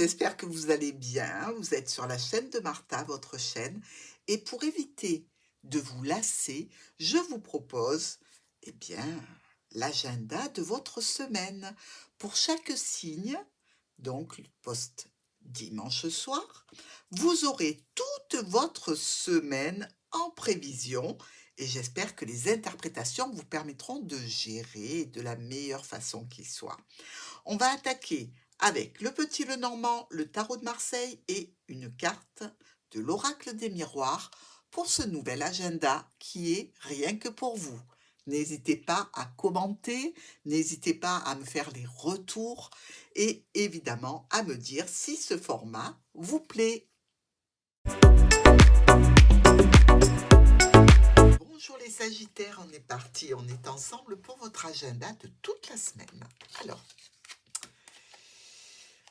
j'espère que vous allez bien. Vous êtes sur la chaîne de Martha, votre chaîne. Et pour éviter de vous lasser, je vous propose, eh bien, l'agenda de votre semaine. Pour chaque signe, donc post dimanche soir, vous aurez toute votre semaine en prévision et j'espère que les interprétations vous permettront de gérer de la meilleure façon qui soit. On va attaquer avec le petit Lenormand, le tarot de Marseille et une carte de l'oracle des miroirs pour ce nouvel agenda qui est rien que pour vous. N'hésitez pas à commenter, n'hésitez pas à me faire les retours et évidemment à me dire si ce format vous plaît. Bonjour les Sagittaires, on est parti, on est ensemble pour votre agenda de toute la semaine. Alors,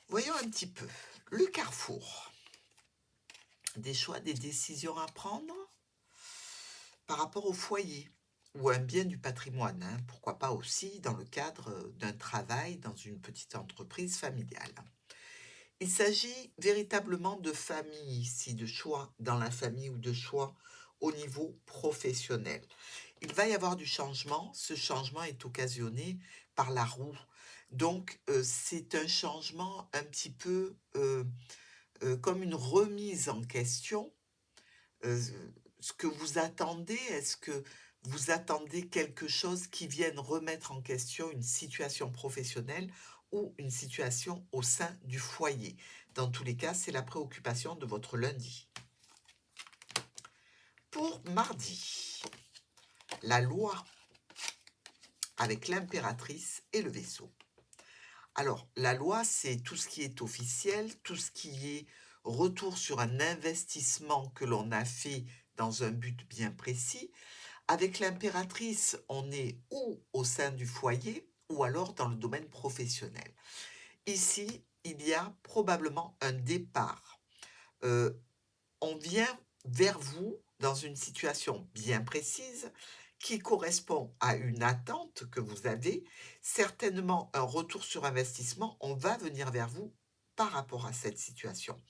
voyons un petit peu. Le carrefour. Des choix, des décisions à prendre par rapport au foyer ou un bien du patrimoine, hein, pourquoi pas aussi dans le cadre d'un travail dans une petite entreprise familiale. Il s'agit véritablement de famille ici, de choix dans la famille ou de choix au niveau professionnel. Il va y avoir du changement, ce changement est occasionné par la roue. Donc c'est un changement un petit peu comme une remise en question. Ce que vous attendez, est-ce que vous attendez quelque chose qui vienne remettre en question une situation professionnelle ou une situation au sein du foyer? Dans tous les cas, c'est la préoccupation de votre lundi. Pour mardi, la loi avec l'impératrice et le vaisseau. Alors, la loi, c'est tout ce qui est officiel, tout ce qui est retour sur un investissement que l'on a fait dans un but bien précis. Avec l'impératrice, on est ou au sein du foyer ou alors dans le domaine professionnel. Ici, il y a probablement un départ. On vient vers vous dans une situation bien précise qui correspond à une attente que vous avez, certainement un retour sur investissement, on va venir vers vous par rapport à cette situation.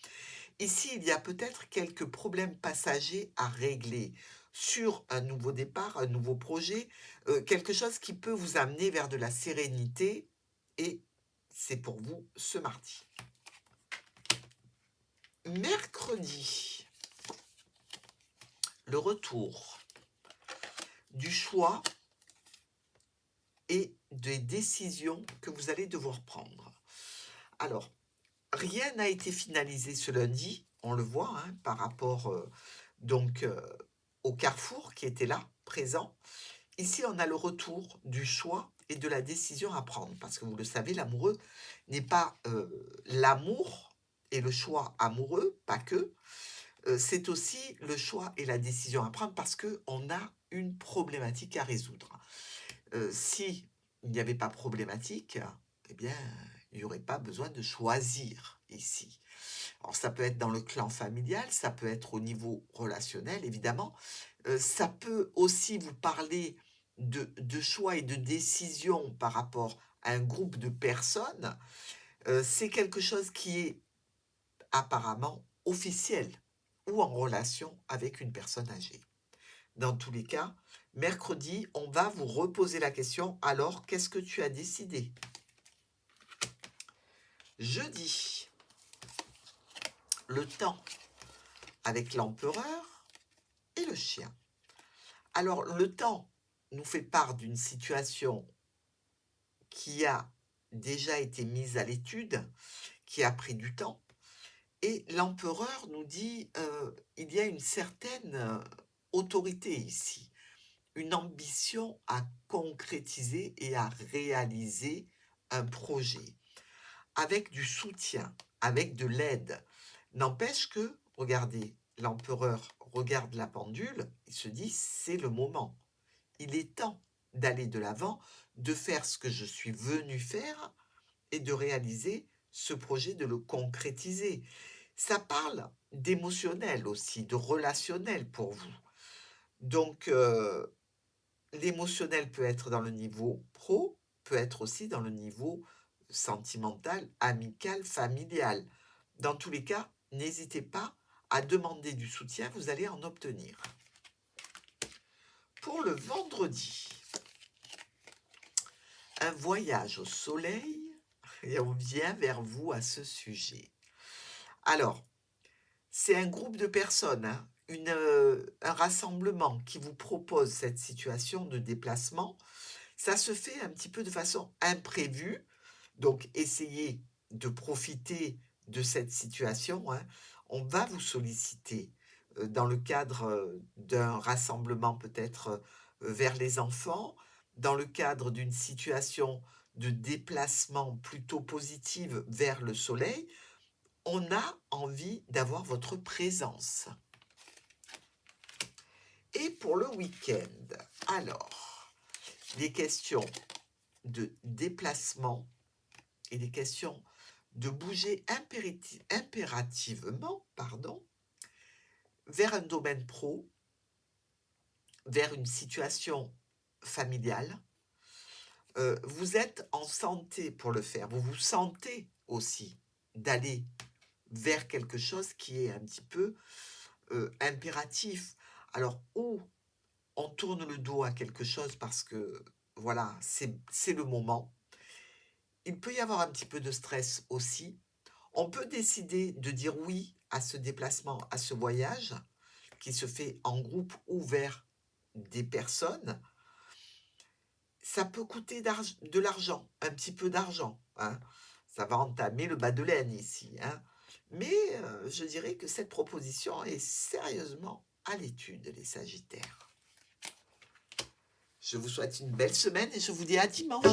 Ici, il y a peut-être quelques problèmes passagers à régler sur un nouveau départ, un nouveau projet, quelque chose qui peut vous amener vers de la sérénité et c'est pour vous ce mardi. Mercredi, le retour du choix et des décisions que vous allez devoir prendre. Alors, rien n'a été finalisé ce lundi, on le voit, hein, par rapport au carrefour qui était là, présent. Ici, on a le retour du choix et de la décision à prendre, parce que vous le savez, l'amoureux n'est pas l'amour et le choix amoureux, pas que, c'est aussi le choix et la décision à prendre parce qu'on a une problématique à résoudre. Si il n'y avait pas problématique, eh bien, il n'y aurait pas besoin de choisir ici. Alors, ça peut être dans le clan familial, ça peut être au niveau relationnel, évidemment. Ça peut aussi vous parler de choix et de décisions par rapport à un groupe de personnes. C'est quelque chose qui est apparemment officiel ou en relation avec une personne âgée. Dans tous les cas, mercredi, on va vous reposer la question, alors qu'est-ce que tu as décidé? Jeudi, le temps avec l'empereur et le chien. Alors, le temps nous fait part d'une situation qui a déjà été mise à l'étude, qui a pris du temps, et l'empereur nous dit il y a une certaine autorité ici, une ambition à concrétiser et à réaliser un projet, avec du soutien, avec de l'aide. N'empêche que, regardez, l'empereur regarde la pendule, il se dit, c'est le moment. Il est temps d'aller de l'avant, de faire ce que je suis venu faire et de réaliser ce projet, de le concrétiser. Ça parle d'émotionnel aussi, de relationnel pour vous. Donc, l'émotionnel peut être dans le niveau pro, peut être aussi dans le niveau sentimental, amical, familial. Dans tous les cas, n'hésitez pas à demander du soutien, vous allez en obtenir. Pour le vendredi, un voyage au soleil, et on vient vers vous à ce sujet. Alors, c'est un groupe de personnes, hein, un rassemblement qui vous propose cette situation de déplacement. Ça se fait un petit peu de façon imprévue, donc essayez de profiter de cette situation, hein. On va vous solliciter dans le cadre d'un rassemblement peut-être vers les enfants, dans le cadre d'une situation de déplacement plutôt positive vers le soleil. On a envie d'avoir votre présence. Et pour le week-end, alors, des questions de déplacement et des questions de bouger impérativement, vers un domaine pro, vers une situation familiale. Vous êtes en santé pour le faire. Vous vous sentez aussi d'aller vers quelque chose qui est un petit peu impératif. Alors, ou on tourne le dos à quelque chose parce que, voilà, c'est le moment. Il peut y avoir un petit peu de stress aussi. On peut décider de dire oui à ce déplacement, à ce voyage qui se fait en groupe ou vers des personnes. Ça peut coûter de l'argent, un petit peu d'argent, hein. Ça va entamer le bas de laine ici, hein. Mais je dirais que cette proposition est sérieusement à l'étude, les Sagittaires. Je vous souhaite une belle semaine et je vous dis à dimanche.